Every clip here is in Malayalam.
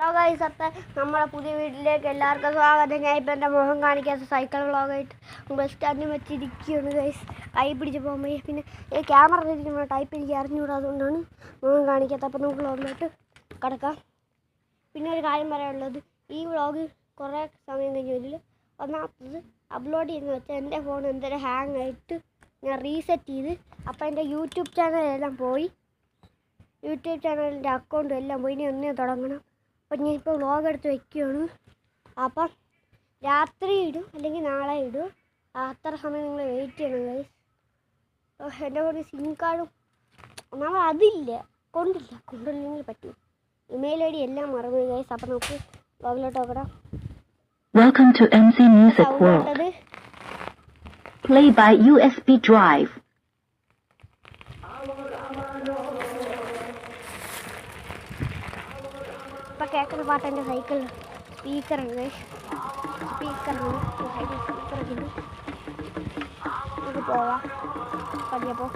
ഹലോ ഗൈസ്, നമ്മുടെ പുതിയ വീട്ടിലേക്ക് എല്ലാവർക്കും സ്വാഗതം. ഞാൻ ഇപ്പം എൻ്റെ മുഖം കാണിക്കാത്ത സൈക്കിൾ വ്ളോഗായിട്ട് ബസ് സ്റ്റാൻഡിൽ വെച്ചിരിക്കുകയാണ് ഗൈസ്. കൈ പിടിച്ച് പോകാൻ വയ്യ. പിന്നെ ഈ ക്യാമറ വെച്ചിട്ട് ടൈപ്പ് എനിക്ക് അറിഞ്ഞുകൂടാ, അതുകൊണ്ടാണ് മുഖം കാണിക്കാത്ത. അപ്പോൾ നമുക്ക് വ്ളോഗിലോട്ട് കിടക്കാം. പിന്നെ ഒരു കാര്യം പറയാനുള്ളത്, ഈ വ്ളോഗ് കുറേ സമയം കഴിഞ്ഞ് വരില്ല. ഒന്നാമത്തത് അപ്ലോഡ് ചെയ്യുന്നത് വെച്ചാൽ എൻ്റെ ഫോൺ എന്തെങ്കിലും ഹാങ് ആയിട്ട് ഞാൻ റീസെറ്റ് ചെയ്ത്, അപ്പോൾ എൻ്റെ യൂട്യൂബ് ചാനലെല്ലാം പോയി. യൂട്യൂബ് ചാനലിൻ്റെ അക്കൗണ്ടും എല്ലാം പോയി. ഇനി ഒന്നേ തുടങ്ങണം. അപ്പം ഞാൻ ഇപ്പോൾ വ്ളോഗ് എടുത്ത് വയ്ക്കുകയാണ്. അപ്പം രാത്രി ഇടും, അല്ലെങ്കിൽ നാളെ ഇടും. അത്ര സമയം നിങ്ങൾ വെയിറ്റ് ചെയ്യണം ഗൈസ്. എൻ്റെ കൂടെ സിം കാർഡും നമ്മൾ അതില്ല, കൊണ്ടില്ലെങ്കിൽ പറ്റും. ഇമെയിൽ ID എല്ലാം മറന്നു ഗൈസ്. അപ്പം നമുക്ക് വ്ളോഗിലോട്ട് നോക്കണം. Welcome to MC Music World. Play by USB drive. ഇപ്പം കേൾക്കുന്ന പാട്ട് എൻ്റെ സൈക്കിളിൽ സ്പീക്കറുണ്ട്. സ്പീക്കറൊക്കെ ഉണ്ട്. നമുക്ക് പോവാം പതിയപ്പോൾ.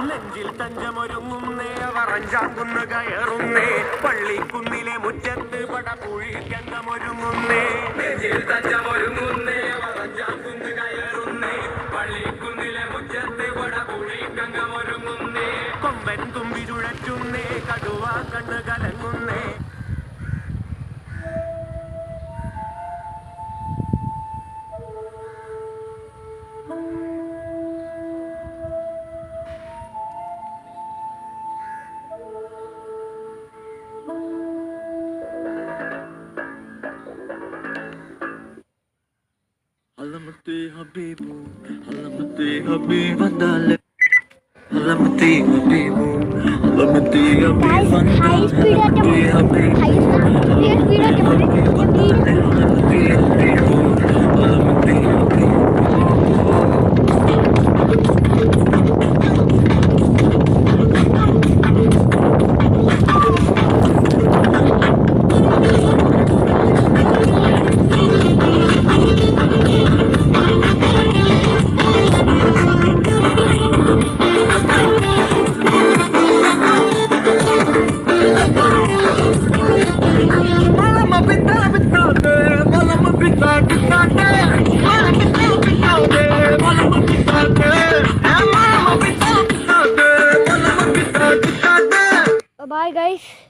നെഞ്ചിൽ തഞ്ചമൊരുങ്ങുന്നേ അവറഞ്ചാങ്കുന്ന് കയറുന്നേ പള്ളിക്കുന്നിലെ മുറ്റത്ത് പടപുഴിക്കങ്കമൊരുങ്ങുന്നേ. നെഞ്ചിൽ തഞ്ചമൊരുങ്ങുന്നേ അവറഞ്ചാങ്കുന്ന് കയറുന്നേ പള്ളിക്കുന്നിലെ മുറ്റത്ത് പടപുഴിക്കങ്കമൊരുങ്ങുന്നേ. കൊമ്പൻ തുമ്പി ചുഴറ്റുന്നേ കടുവ കണ്ണ് കലങ്ങുന്നേ. علمتي حبيبو علمتي حبيب وندالي علمتي حبيبو علمتي حبيب وندالي علمتي حبيب Bye guys.